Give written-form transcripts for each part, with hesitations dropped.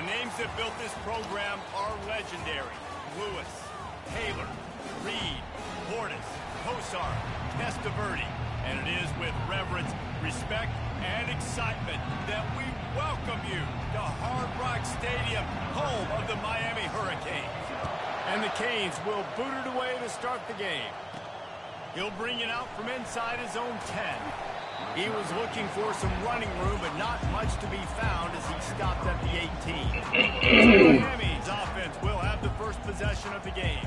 names that built this program are legendary. Lewis, Taylor, Reed, Portis, Kosar, Testaverde. And it is with reverence, respect, and excitement that we welcome you to Hard Rock Stadium, home of the Miami Hurricanes. And the Canes will boot it away to start the game. He'll bring it out from inside his own 10. He was looking for some running room, but not much to be found as he stopped at the 18. Miami's offense will have the first possession of the game.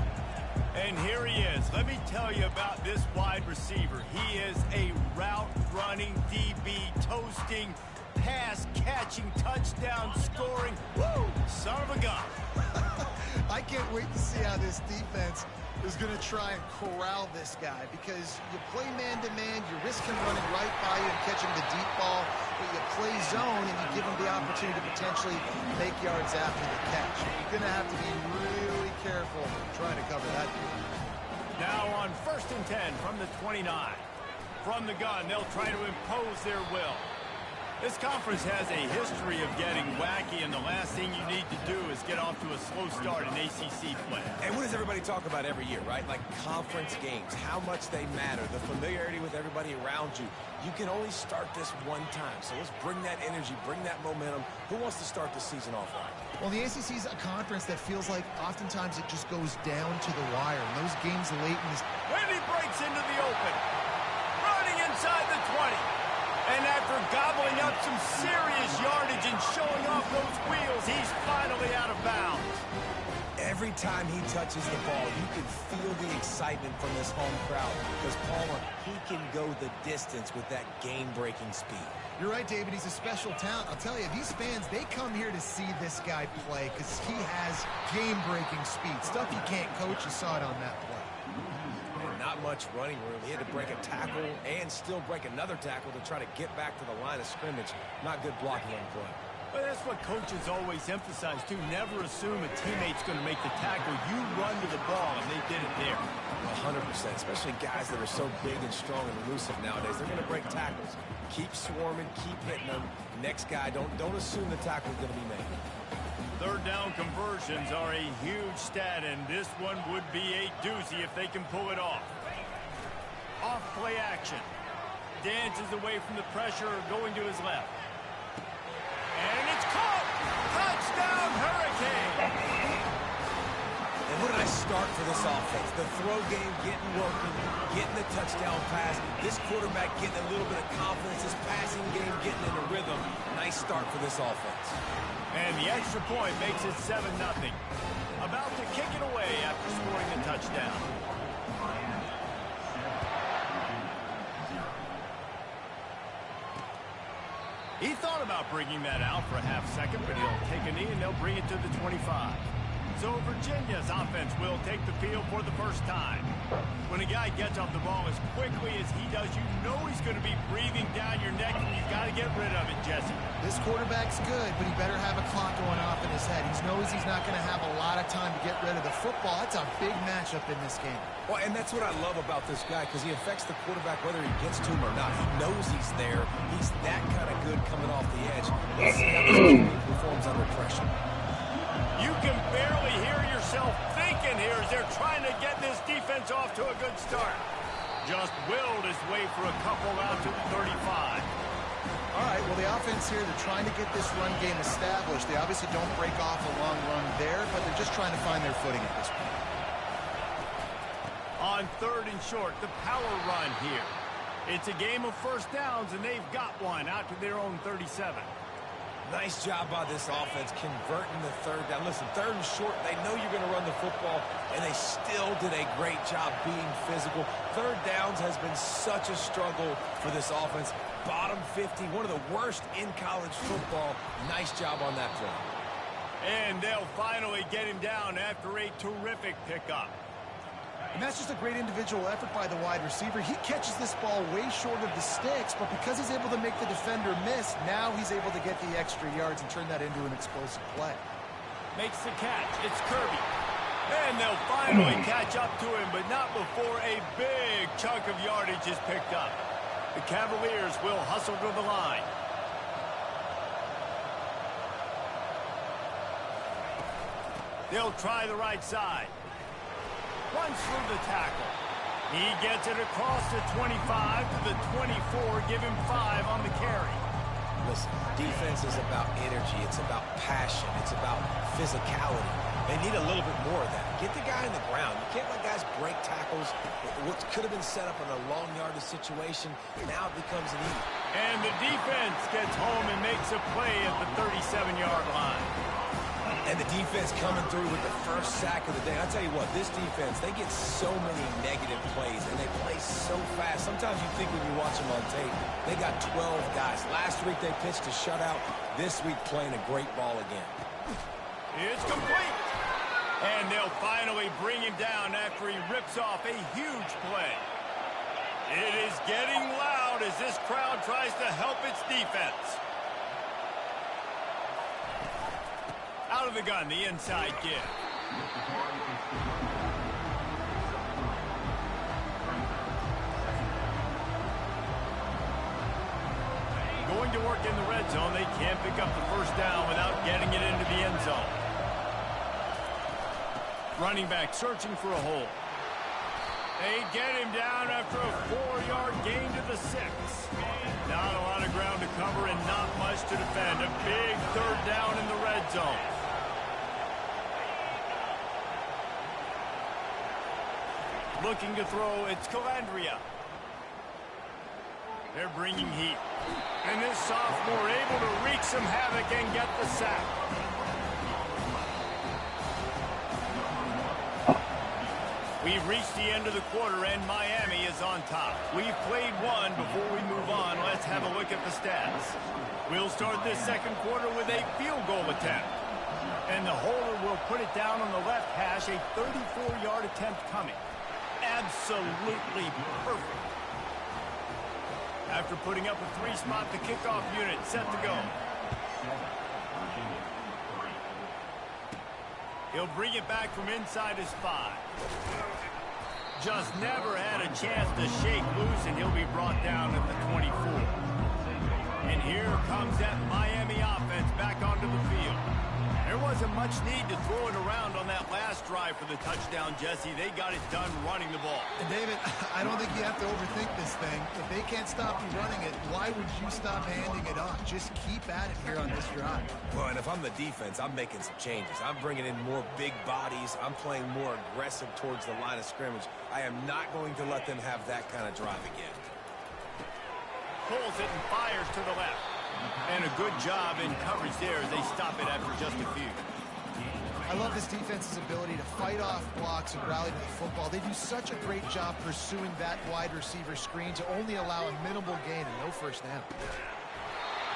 And here he is. Let me tell you about this wide receiver. He is a route-running DB, toasting, pass-catching, touchdown-scoring, woo, son of a gun. I can't wait to see how this defense is going to try and corral this guy, because you play man-to-man, you risk him running right by you and catching the deep ball, but you play zone and you give him the opportunity to potentially make yards after the catch. You're going to have to be really careful trying to cover that. Now on 1st and 10 from the 29. From the gun, they'll try to impose their will. This conference has a history of getting wacky, and the last thing you need to do is get off to a slow start in ACC play. And what does everybody talk about every year, right? Like conference games, how much they matter, the familiarity with everybody around you. You can only start this one time, so let's bring that energy, bring that momentum. Who wants to start the season off right? Well, the ACC is a conference that feels like oftentimes it just goes down to the wire. And those games late in this... When he breaks into the open, running inside the 20. And after gobbling up some serious yardage and showing off those wheels, he's finally out of bounds. Every time he touches the ball, you can feel the excitement from this home crowd. Because, Palmer, he can go the distance with that game-breaking speed. You're right, David. He's a special talent. I'll tell you, these fans, they come here to see this guy play because he has game-breaking speed. Stuff you can't coach. You saw it on that play. Not much running room. He had to break a tackle and still break another tackle to try to get back to the line of scrimmage. Not good blocking on the play. But that's what coaches always emphasize, too. Never assume a teammate's going to make the tackle. You run to the ball, and they did it there. 100%, especially guys that are so big and strong and elusive nowadays. They're going to break tackles. Keep swarming, keep hitting them. Next guy, don't assume the tackle's going to be made. Third down conversions are a huge stat, and this one would be a doozy if they can pull it off. Off play action. Dances away from the pressure, going to his left. And it's caught! Touchdown, Hurricane! And what a nice start for this offense. The throw game getting working, getting the touchdown pass. This quarterback getting a little bit of confidence. This passing game getting in a rhythm. Nice start for this offense. And the extra point makes it 7-0. About to kick it away after scoring the touchdown. He thought about bringing that out for a half second, but he'll take a knee and they'll bring it to the 25. So Virginia's offense will take the field for the first time. When a guy gets off the ball as quickly as he does, you know he's going to be breathing down your neck, and you've got to get rid of it, Jesse. This quarterback's good, but he better have a clock going off in his head. He knows he's not going to have a lot of time to get rid of the football. That's a big matchup in this game. Well, and that's what I love about this guy, because he affects the quarterback whether he gets to him or not. He knows he's there. He's that kind of good coming off the edge. Let's see how this team performs under pressure. You can barely hear yourself thinking here as they're trying to get this defense off to a good start. Just willed his way for a couple out to the 35. All right, well, the offense here, they're trying to get this run game established. They obviously don't break off a long run there, but they're just trying to find their footing at this point. On 3rd and short, the power run here. It's a game of first downs, and they've got one out to their own 37. Nice job by this offense converting the 3rd down. Listen, 3rd and short, they know you're going to run the football, and they still did a great job being physical. 3rd downs has been such a struggle for this offense. Bottom 50, one of the worst in college football. Nice job on that play. And they'll finally get him down after a terrific pickup. And that's just a great individual effort by the wide receiver. He catches this ball way short of the sticks, but because he's able to make the defender miss, now he's able to get the extra yards and turn that into an explosive play. Makes the catch. It's Kirby. And they'll finally catch up to him, but not before a big chunk of yardage is picked up. The Cavaliers will hustle to the line. They'll try the right side. Runs through the tackle. He gets it across the 25 to the 24. Give him 5 on the carry. Listen, defense is about energy. It's about passion. It's about physicality. They need a little bit more of that. Get the guy in the ground. You can't let guys break tackles. What could have been set up in a long yardage situation, now it becomes an easy. And the defense gets home and makes a play at the 37-yard line. And the defense coming through with the first sack of the day. I'll tell you what, this defense, they get so many negative plays, and they play so fast. Sometimes you think when you watch them on tape, they got 12 guys. Last week they pitched a shutout. This week playing a great ball again. It's complete. And they'll finally bring him down after he rips off a huge play. It is getting loud as this crowd tries to help its defense. Out of the gun, the inside give. Going to work in the red zone. They can't pick up the first down without getting it into the end zone. Running back searching for a hole. They get him down after a 4-yard gain to the 6. Not a lot of ground to cover and not much to defend. A big third down in the red zone. Looking to throw, it's Calandria. They're bringing heat. And this sophomore able to wreak some havoc and get the sack. We've reached the end of the quarter, and Miami is on top. We've played one. Before we move on, let's have a look at the stats. We'll start this second quarter with a field goal attempt. And the holder will put it down on the left hash, a 34-yard attempt coming. Absolutely perfect. After putting up a 3-spot, the kickoff unit set to go. He'll bring it back from inside his 5. Just never had a chance to shake loose, and he'll be brought down at the 24. And here comes that Miami offense back onto the field. There wasn't much need to throw it around on that last drive for the touchdown, Jesse. They got it done running the ball. And David, I don't think you have to overthink this thing. If they can't stop you running it, why would you stop handing it off? Just keep at it here on this drive. Well, and if I'm the defense, I'm making some changes. I'm bringing in more big bodies. I'm playing more aggressive towards the line of scrimmage. I am not going to let them have that kind of drive again. Pulls it and fires to the left. And a good job in coverage there as they stop it after just a few. I love this defense's ability to fight off blocks and rally to the football. They do such a great job pursuing that wide receiver screen to only allow a minimal gain and no first down.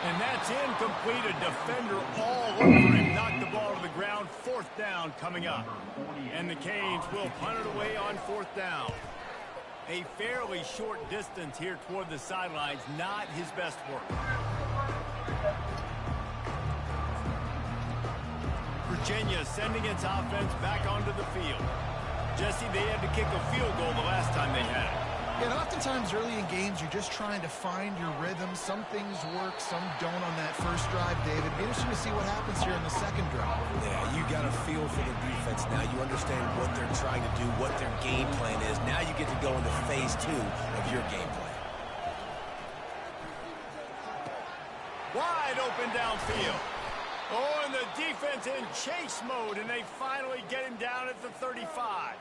And that's incomplete. A defender all over him. Knocked the ball to the ground. 4th down coming up. And the Canes will punt it away on 4th down. A fairly short distance here toward the sidelines. Not his best work. Virginia sending its offense back onto the field. Jesse, they had to kick a field goal the last time they had it. And oftentimes early in games, you're just trying to find your rhythm. Some things work, some don't on that first drive, David. Be interesting to see what happens here in the second drive. Yeah, you got a feel for the defense now. You understand what they're trying to do, what their game plan is. Now you get to go into phase 2 of your game plan. Wide open downfield. Oh, and the defense in chase mode, and they finally get him down at the 35.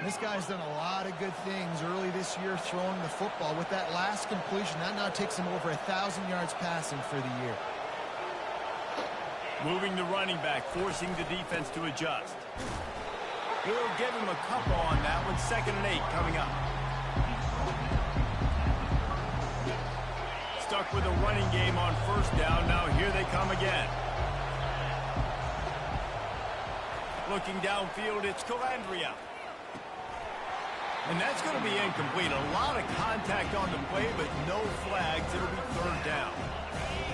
This guy's done a lot of good things early this year throwing the football. With that last completion, that now takes him over 1,000 yards passing for the year. Moving the running back, forcing the defense to adjust. We'll give him a couple on that one. 2nd and 8 coming up. Stuck with a running game on 1st down. Now here they come again. Looking downfield, it's Calandria. And that's going to be incomplete. A lot of contact on the play, but no flags. It'll be 3rd down.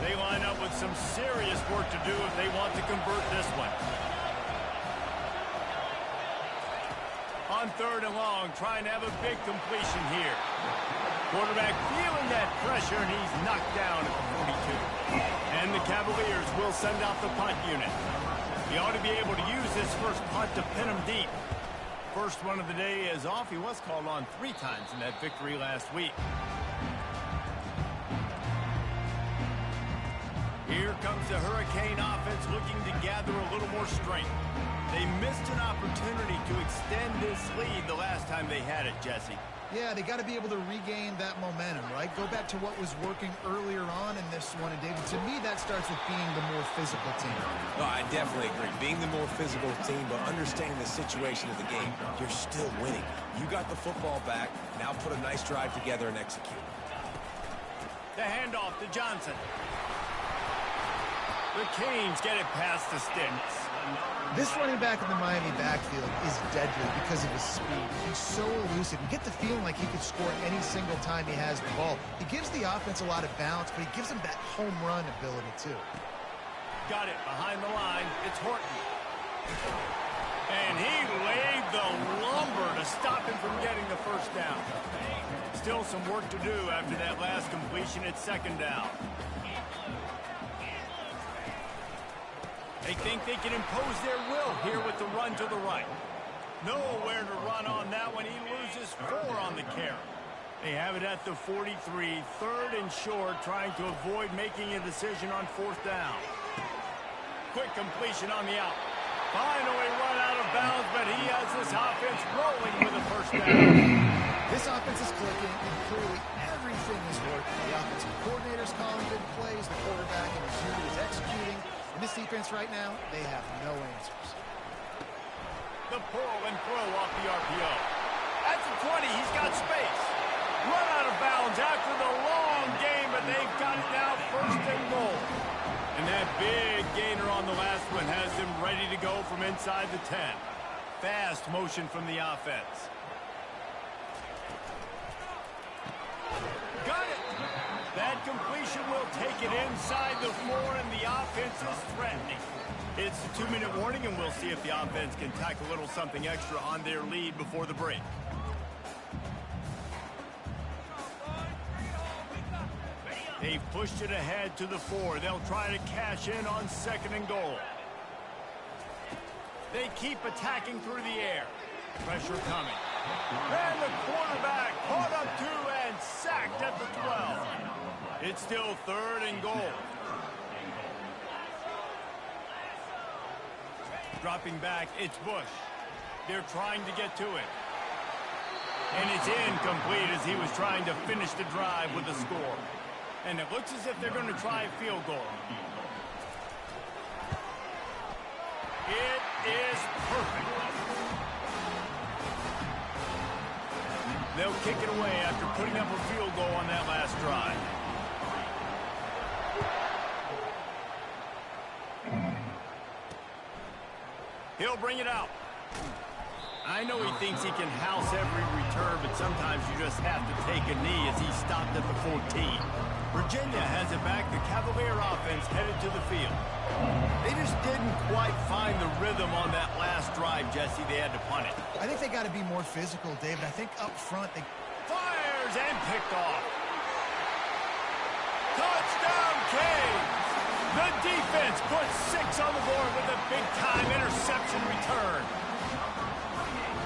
They line up with some serious work to do if they want to convert this one. On 3rd and long, trying to have a big completion here. Quarterback feeling that pressure, and he's knocked down at the 42. And the Cavaliers will send out the punt unit. He ought to be able to use this first punt to pin him deep. First one of the day is off. He was called on 3 times in that victory last week. Here comes the Hurricane offense looking to gather a little more strength. They missed an opportunity to extend this lead the last time they had it, Jesse. Yeah, they got to be able to regain that momentum, right? Go back to what was working earlier on in this one. And, David, to me, that starts with being the more physical team. No, I definitely agree. Being the more physical team, but understanding the situation of the game, you're still winning. You got the football back. Now put a nice drive together and execute. The handoff to Johnson. The Canes get it past the sticks. This running back in the Miami backfield is deadly because of his speed. He's so elusive. You get the feeling like he could score any single time he has the ball. He gives the offense a lot of balance, but he gives them that home run ability, too. Got it behind the line. It's Horton. And he laid the lumber to stop him from getting the first down. Still some work to do after that last completion at second down. They think they can impose their will here with the run to the right. Nowhere to run on that one. He loses 4 on the carry. They have it at the 43, 3rd and short, trying to avoid making a decision on 4th down. Quick completion on the out. Finally run out of bounds, but he has this offense rolling with a first down. This offense is clicking, and clearly everything is working. The offensive coordinator's calling good plays. The quarterback and his unit is executing. And this defense right now, they have no answers. The pull and throw off the RPO. At the 20, he's got space. Run out of bounds after the long game, but they've got it now 1st and goal. And that big gainer on the last one has them ready to go from inside the 10. Fast motion from the offense. Got it. That completion will take it inside the 4, and the offense is threatening. It's a 2-minute warning, and we'll see if the offense can tack a little something extra on their lead before the break. They've pushed it ahead to the 4. They'll try to cash in on 2nd and goal. They keep attacking through the air. Pressure coming. And the quarterback caught up to and sacked at the 12. It's still 3rd and goal. Dropping back, it's Bush. They're trying to get to it. And it's incomplete as he was trying to finish the drive with a score. And it looks as if they're going to try a field goal. It is perfect. They'll kick it away after putting up a field goal on that last drive. He'll bring it out. I know he thinks he can house every return, but sometimes you just have to take a knee as he stopped at the 14. Virginia has it back. The Cavalier offense headed to the field. They just didn't quite find the rhythm on that last drive, Jesse. They had to punt it. I think they got to be more physical, David. I think up front they... Fires and picked off. Touchdown, Canes! The defense puts 6 on the board with a big-time interception return.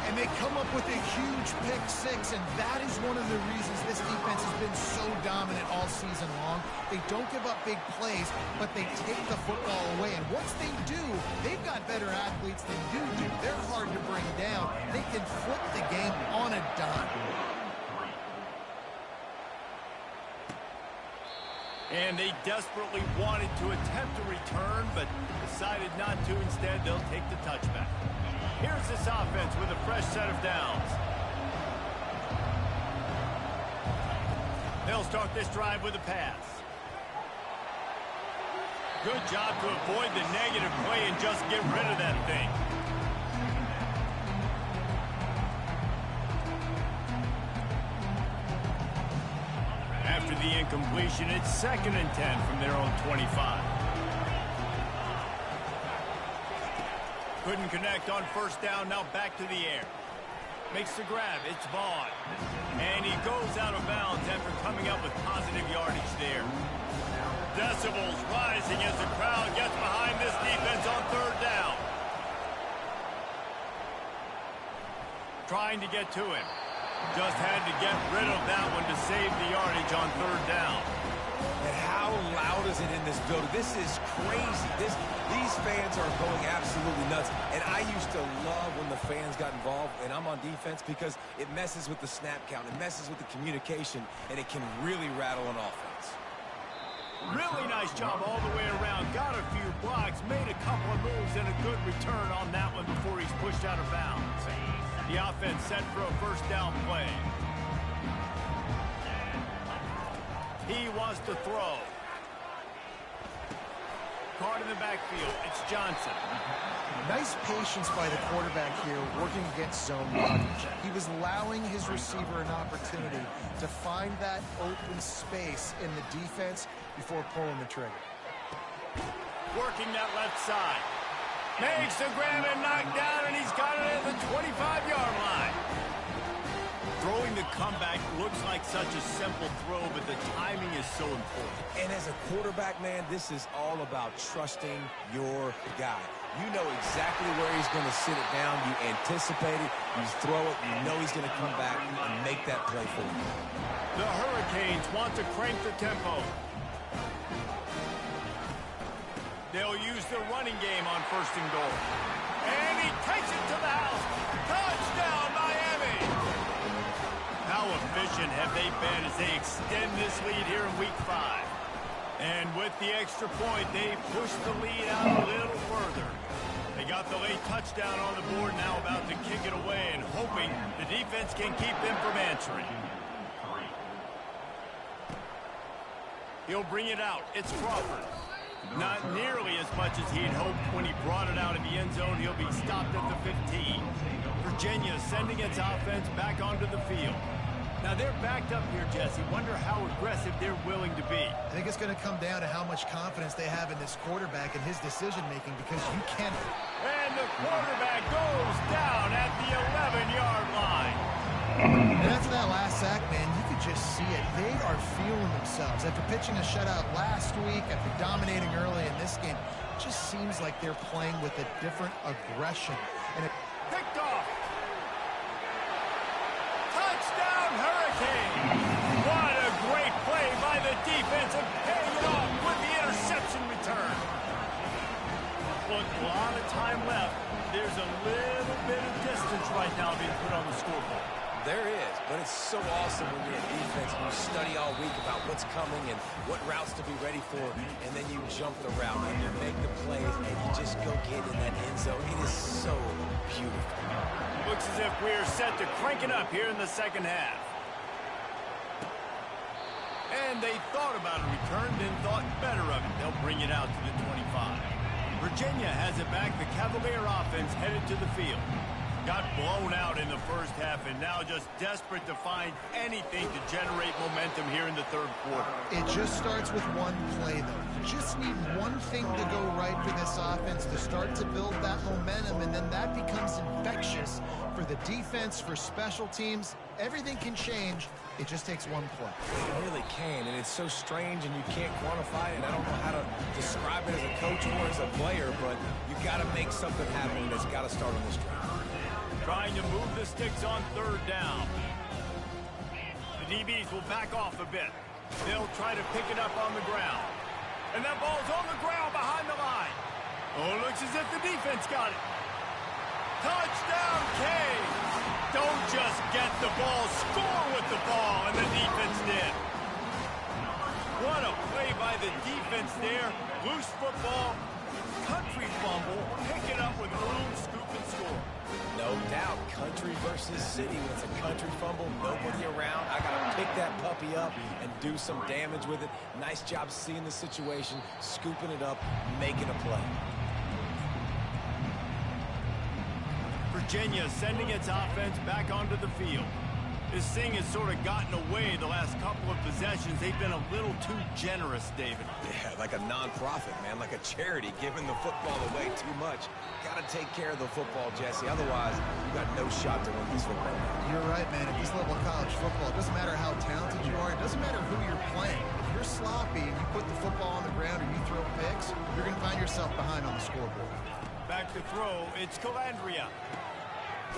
And they come up with a huge pick 6, and that is one of the reasons this defense has been so dominant all season long. They don't give up big plays, but they take the football away. And once they do, they've got better athletes than you do. They're hard to bring down. They can flip the game on a dime. And they desperately wanted to attempt a return, but decided not to. Instead, they'll take the touchback. Here's this offense with a fresh set of downs. They'll start this drive with a pass. Good job to avoid the negative play and just get rid of that thing. After the incompletion, it's 2nd and 10 from their own 25. Couldn't connect on 1st down, now back to the air. Makes the grab, it's Vaughn. And he goes out of bounds after coming up with positive yardage there. Decibels rising as the crowd gets behind this defense on 3rd down. Trying to get to him. Just had to get rid of that one to save the yardage on third down. And how loud is it in this building? This is crazy. These fans are going absolutely nuts. And I used to love when the fans got involved, and I'm on defense, because it messes with the snap count. It messes with the communication, and it can really rattle an offense. Really nice job all the way around. Got a few blocks, made a couple of moves, and a good return on that one before he's pushed out of bounds. The offense set for a first down play. He wants to throw. Caught in the backfield. It's Johnson. Nice patience by the quarterback here, working against zone coverage. He was allowing his receiver an opportunity to find that open space in the defense before pulling the trigger. Working that left side. Makes the grab and knock down, and he's got it at the 25-yard line. Throwing the comeback looks like such a simple throw, but the timing is so important. And as a quarterback, man, this is all about trusting your guy. You know exactly where he's going to sit it down. You anticipate it. You throw it. You know he's going to come back and make that play for you. The Hurricanes want to crank the tempo. They'll use the running game on first and goal. And he takes it to the house. Touchdown, Miami! How efficient have they been as they extend this lead here in Week 5? And with the extra point, they push the lead out a little further. They got the late touchdown on the board, now about to kick it away and hoping the defense can keep them from answering. He'll bring it out. It's Crawford. Not nearly as much as he'd hoped when he brought it out of the end zone. He'll be stopped at the 15. Virginia sending its offense back onto the field. Now they're backed up here, Jesse. Wonder how aggressive they're willing to be. I think it's going to come down to how much confidence they have in this quarterback and his decision-making, because you can't. And the quarterback goes down at the 11-yard line. And after that last sack, man, you could just see it. They are feeling themselves. After pitching a shutout last week, after dominating early in this game, it just seems like they're playing with a different aggression. And picked off. Touchdown, Hurricane. What a great play by the defense, and paying it off with the interception return. Look, a lot of time left. There's a little bit of distance right now being put on the scoreboard. There is, but it's so awesome when you're a defense and you study all week about what's coming and what routes to be ready for, and then you jump the route and you make the plays and you just go get in that end zone. It is so beautiful. Looks as if we're set to crank it up here in the second half. And they thought about a return, then thought better of it. They'll bring it out to the 25. Virginia has it back. The Cavalier offense headed to the field. Got blown out in the first half and now just desperate to find anything to generate momentum here in the third quarter. it just starts with one play, though. You just need one thing to go right for this offense to start to build that momentum, and then that becomes infectious for the defense, for special teams. Everything can change. It just takes one play. It really can, and it's so strange, and you can't quantify it. I don't know how to describe it as a coach or as a player, but you got to make something happen, and it's got to start on this drive. Trying to move the sticks on third down. The DBs will back off a bit. They'll try to pick it up on the ground. And that ball's on the ground behind the line. Oh, looks as if the defense got it. Touchdown, Canes. Don't just get the ball, score with the ball, and the defense did. What a play by the defense there. Loose football, country fumble, pick it up with room, scoop, and score. No doubt, country versus city. When it's a country fumble, nobody around. I got to pick that puppy up and do some damage with it. Nice job seeing the situation, scooping it up, making a play. Virginia sending its offense back onto the field. This thing has sort of gotten away the last couple of possessions. They've been a little too generous, David. Yeah, like a non-profit, man, like a charity, giving the football away too much. Got to take care of the football, Jesse. Otherwise, you got no shot to win this football. You're right, man. At this level of college football, it doesn't matter how talented you are. It doesn't matter who you're playing. If you're sloppy and you put the football on the ground or you throw picks, you're going to find yourself behind on the scoreboard. Back to throw. It's Calandria.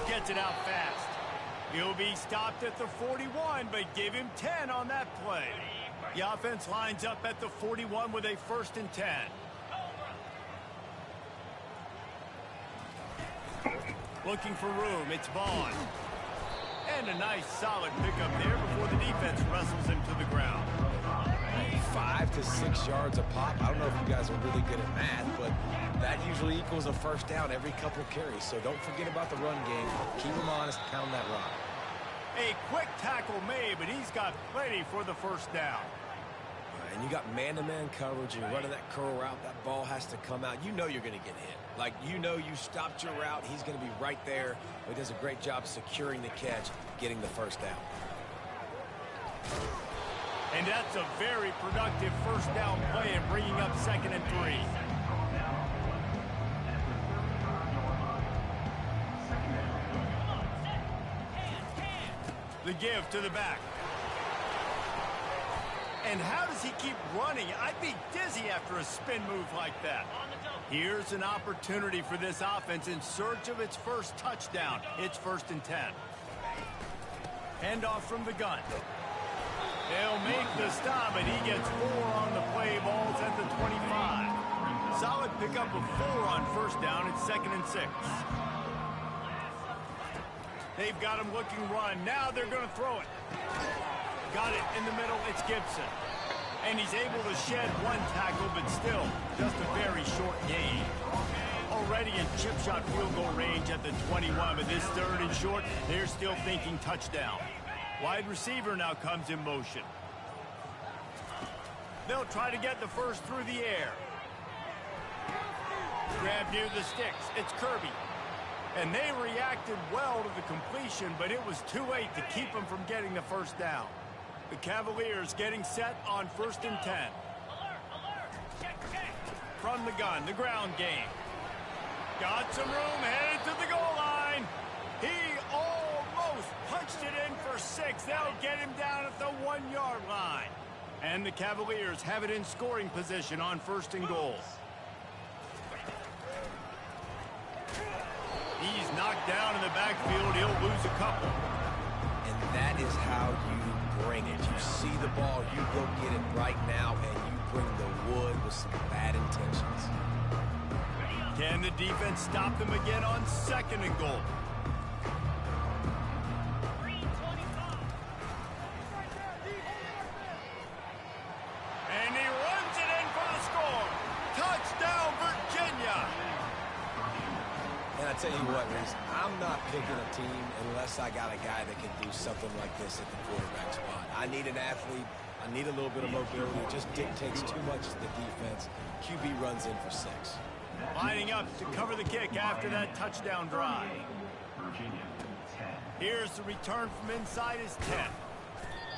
Gets it out fast. He'll be stopped at the 41, but give him 10 on that play. The offense lines up at the 41 with a 1st and 10. Looking for room, it's Vaughn. And a nice solid pickup there before the defense wrestles him to the ground. 5 to 6 yards a pop. I don't know if you guys are really good at math, but that usually equals a 1st down every couple carries. So don't forget about the run game. Keep him honest, pound that rock. A quick tackle made, but he's got plenty for the 1st down. And you got man-to-man coverage, and you're running that curl route. That ball has to come out. You know you're going to get hit. Like, you know you stopped your route. He's going to be right there. He does a great job securing the catch, getting the 1st down. And that's a very productive 1st down play and bringing up 2nd and 3. The give to the back. And how does he keep running? I'd be dizzy after a spin move like that. Here's an opportunity for this offense in search of its 1st touchdown. It's 1st and 10. Handoff from the gun. They'll make the stop, and he gets 4 on the play. Ball's at the 25. Solid pickup of 4 on 1st down. It's 2nd and 6. They've got him looking run. Now they're going to throw it. Got it in the middle. It's Gibson. And he's able to shed 1 tackle, but still just a very short gain. Already in chip shot field goal range at the 21, but this 3rd and short, they're still thinking touchdown. Wide receiver now comes in motion. They'll try to get the 1st through the air. Grab near the sticks. It's Kirby. And they reacted well to the completion, but it was too late to keep them from getting the 1st down. The Cavaliers getting set on 1st and 10. From the gun, the ground game. Got some room, headed to the goal line. He almost punched it in for 6. They'll get him down at the 1-yard line. And the Cavaliers have it in scoring position on 1st and goal. He's knocked down in the backfield. He'll lose a couple. And that is how you bring it. You see the ball, you go get it right now, and you bring the wood with some bad intentions. Can the defense stop them again on 2nd and goal? And he runs it in for the score. Touchdown, Virginia. And I tell you what, Reese, I'm not picking a team unless I got a guy that can do something like this at the quarterback spot. I need an athlete. I need a little bit of mobility. It just dictates too much to the defense. QB runs in for 6. Lining up to cover the kick after that touchdown drive. Here's the return from inside his 10.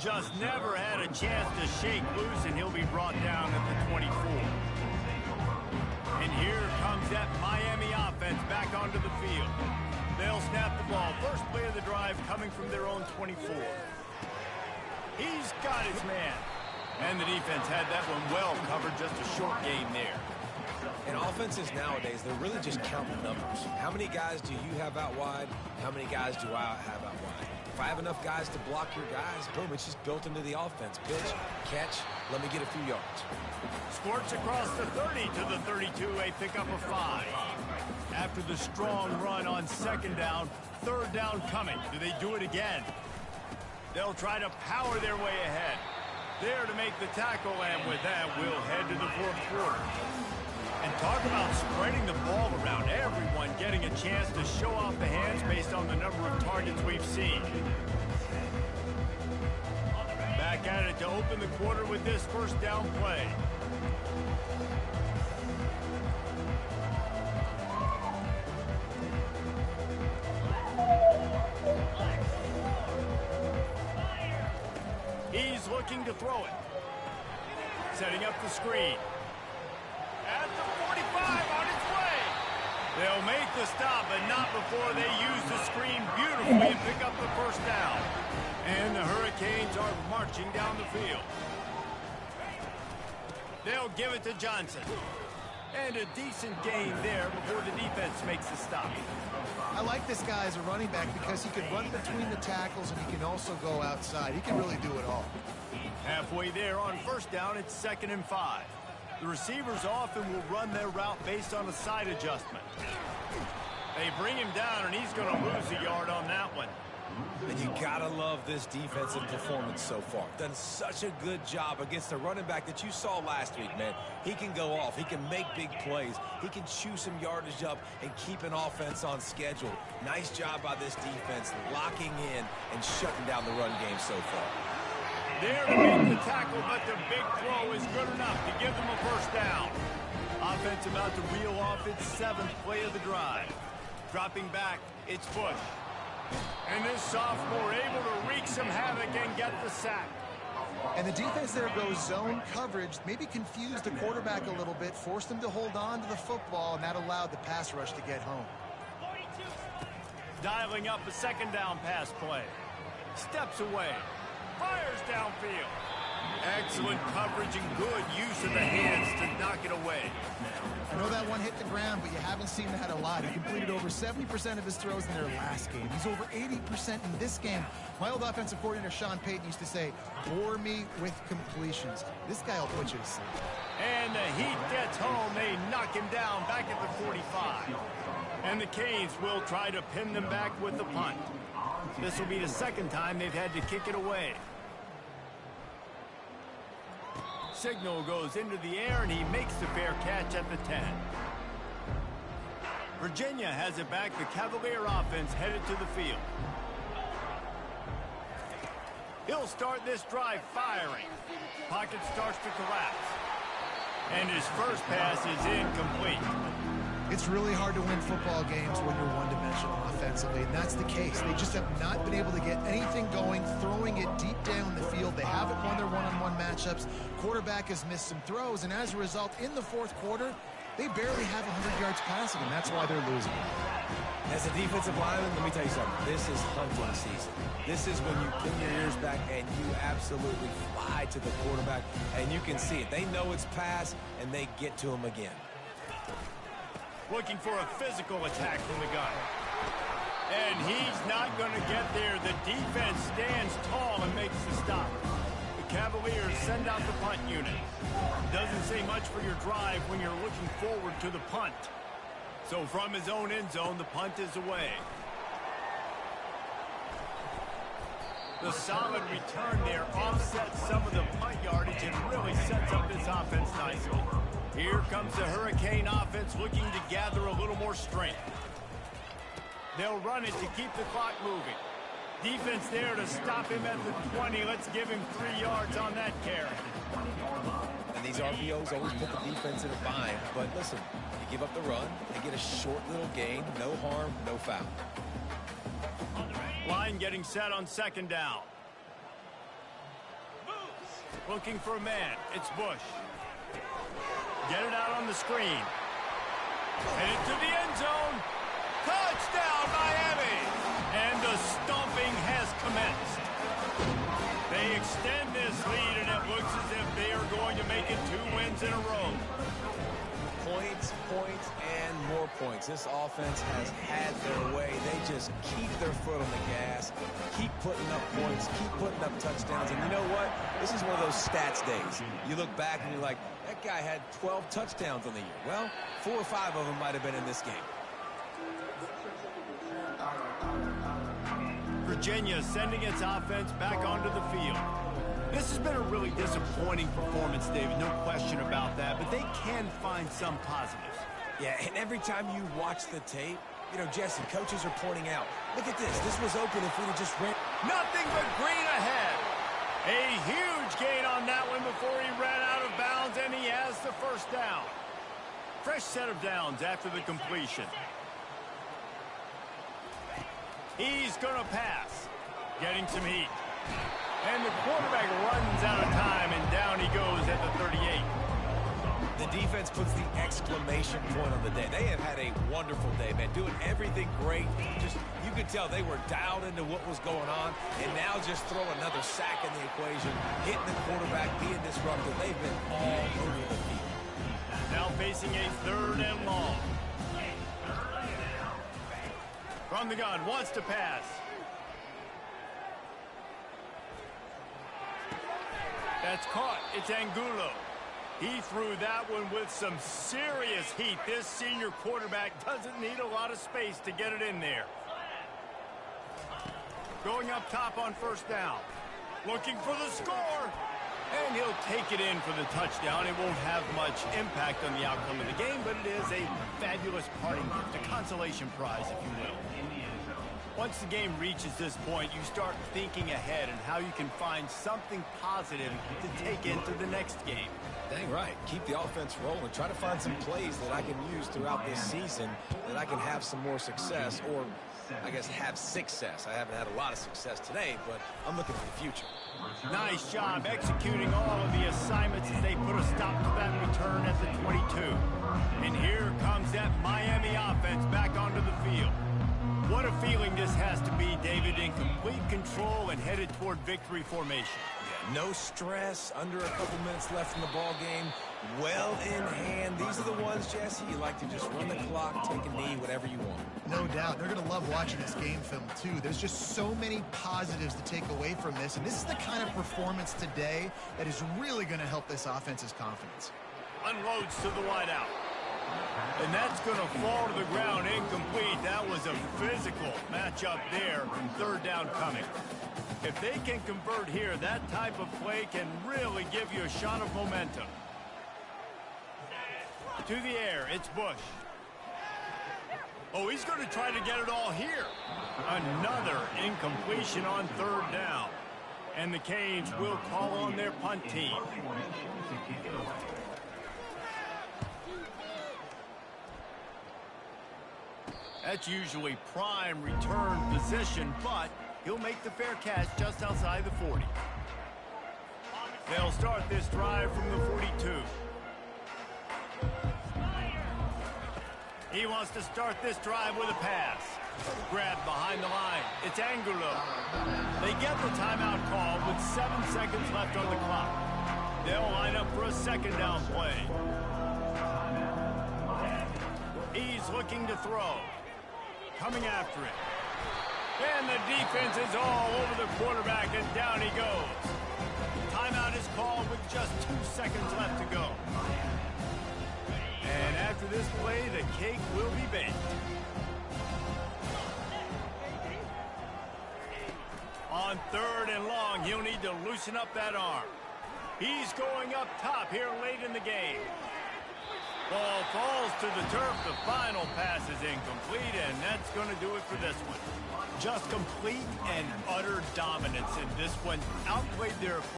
Just never had a chance to shake loose, and he'll be brought down at the 24. And here comes that Miami offense back onto the field. They'll snap the ball. 1st play of the drive coming from their own 24. He's got his man. And the defense had that one well covered, just a short gain there. And offenses nowadays, they're really just counting numbers. How many guys do you have out wide? How many guys do I have out wide? If I have enough guys to block your guys, boom, it's just built into the offense. Pitch, catch, let me get a few yards. Squirts across the 30 to the 32, a pickup of 5. After the strong run on 2nd down, 3rd down coming. Do they do it again? They'll try to power their way ahead. There to make the tackle, and with that, we'll head to the 4th quarter. And talk about spreading the ball around. Everyone getting a chance to show off the hands based on the number of targets we've seen. Back at it to open the quarter with this 1st down play. He's looking to throw it. Setting up the screen. At the 45 on its way. They'll make the stop, but not before they use the screen beautifully and pick up the 1st down. And the Hurricanes are marching down the field. They'll give it to Johnson. And a decent gain there before the defense makes the stop. I like this guy as a running back because he can run between the tackles and he can also go outside. He can really do it all. Halfway there on first down, it's 2nd and 5. The receivers often will run their route based on a side adjustment. They bring him down, and he's going to lose a yard on that one. And you got to love this defensive performance so far. Done such a good job against the running back that you saw last week, man. He can go off. He can make big plays. He can chew some yardage up and keep an offense on schedule. Nice job by this defense locking in and shutting down the run game so far. There to make the tackle, but the big throw is good enough to give them a first down. Offense about to reel off its 7th play of the drive. Dropping back, it's Bush. And this sophomore able to wreak some havoc and get the sack. And the defense there goes zone coverage, maybe confused the quarterback a little bit, forced him to hold on to the football, and that allowed the pass rush to get home. Dialing up a 2nd down pass play. Steps away. Fires downfield. Excellent coverage and good use of the hands to knock it away. I know that one hit the ground, but you haven't seen that a lot. He completed over 70% of his throws in their last game. He's over 80% in this game. My old offensive coordinator, Sean Payton, used to say, bore me with completions. This guy will put you to sleep. And the heat gets home. They knock him down back at the 45. And the Canes will try to pin them back with the punt. This will be the 2nd time they've had to kick it away. Signal goes into the air, and he makes the fair catch at the 10. Virginia has it back. The Cavalier offense headed to the field. He'll start this drive firing. Pocket starts to collapse. And his first pass is incomplete. It's really hard to win football games when you're one-dimensional offensively, and that's the case. They just have not been able to get anything going, throwing it deep down the field. They haven't won their one-on-one matchups. Quarterback has missed some throws, and as a result, in the 4th quarter, they barely have 100 yards passing, and that's why they're losing. As a defensive lineman, let me tell you something. This is hunting season. This is when you pin your ears back and you absolutely fly to the quarterback, and you can see it. They know it's pass, and they get to him again. Looking for a physical attack from the gun. And he's not going to get there. The defense stands tall and makes the stop. The Cavaliers send out the punt unit. Doesn't say much for your drive when you're looking forward to the punt. So from his own end zone, the punt is away. The solid return there offsets some of the punt yardage and really sets up this offense nicely. Here comes the Hurricane offense looking to gather a little more strength. They'll run it to keep the clock moving. Defense there to stop him at the 20. Let's give him 3 yards on that carry. And these RPOs always put the defense in a bind. But listen, you give up the run, they get a short little gain, no harm, no foul. Line getting set on 2nd down. Looking for a man. It's Bush. Get it out on the screen. And into the end zone. Touchdown, Miami! And the stomping has commenced. They extend this lead, and it looks as if they are going to make it 2 wins in a row. Points, points, and more points. This offense has had their way. They just keep their foot on the gas, keep putting up points, keep putting up touchdowns. And you know what? This is one of those stats days. You look back and you're like, that guy had 12 touchdowns on the year. Well, 4 or 5 of them might have been in this game. Virginia sending its offense back onto the field. This has been a really disappointing performance, David, no question about that, but they can find some positives. Yeah, and every time you watch the tape, you know, Jesse, coaches are pointing out, look at this. This was open if we'd have just ran. Nothing but green ahead. A huge gain on that one before he ran out of bounds, and he has the first down. Fresh set of downs after the completion. He's going to pass. Getting some heat. And the quarterback runs out of time, and down he goes at the 38. The defense puts the exclamation point on the day. They have had a wonderful day, man, doing everything great. Just, you could tell they were dialed into what was going on, and now just throw another sack in the equation, hitting the quarterback, being disruptive. They've been all over the field. Now facing a 3rd and long. From the gun, wants to pass. That's caught. It's Angulo. He threw that one with some serious heat. This senior quarterback doesn't need a lot of space to get it in there. Going up top on 1st down. Looking for the score. And he'll take it in for the touchdown. It won't have much impact on the outcome of the game, but it is a fabulous parting gift, a consolation prize, if you will. Once the game reaches this point, you start thinking ahead and how you can find something positive to take into the next game. Dang right. Keep the offense rolling. Try to find some plays that I can use throughout this season that I can have some more success, or I guess have success. I haven't had a lot of success today, but I'm looking for the future. Nice job executing all of the assignments as they put a stop to that return at the 22. And here comes that Miami offense back onto the field. What a feeling this has to be, David, in complete control and headed toward victory formation. Yeah, no stress, under a couple minutes left in the ball game, well in hand. These are the ones, Jesse, you like to just run the clock, take a knee, whatever you want. No doubt. They're going to love watching this game film, too. There's just so many positives to take away from this, and this is the kind of performance today that is really going to help this offense's confidence. Unloads to the wideout. And that's going to fall to the ground incomplete. That was a physical matchup there. 3rd down coming. If they can convert here, that type of play can really give you a shot of momentum. To the air, it's Bush. Oh, he's going to try to get it all here. Another incompletion on 3rd down. And the Canes will call on their punt team. That's usually prime return position, but he'll make the fair catch just outside the 40. They'll start this drive from the 42. He wants to start this drive with a pass. Grabbed behind the line. It's Angulo. They get the timeout call with 7 seconds left on the clock. They'll line up for a 2nd down play. He's looking to throw. Coming after it. And the defense is all over the quarterback, and down he goes. Timeout is called with just 2 seconds left to go. And after this play, the cake will be baked. On 3rd and long, he'll need to loosen up that arm. He's going up top here late in the game. Ball falls to the turf. The final pass is incomplete, and that's going to do it for this one. Just complete and utter dominance in this one. Outplayed their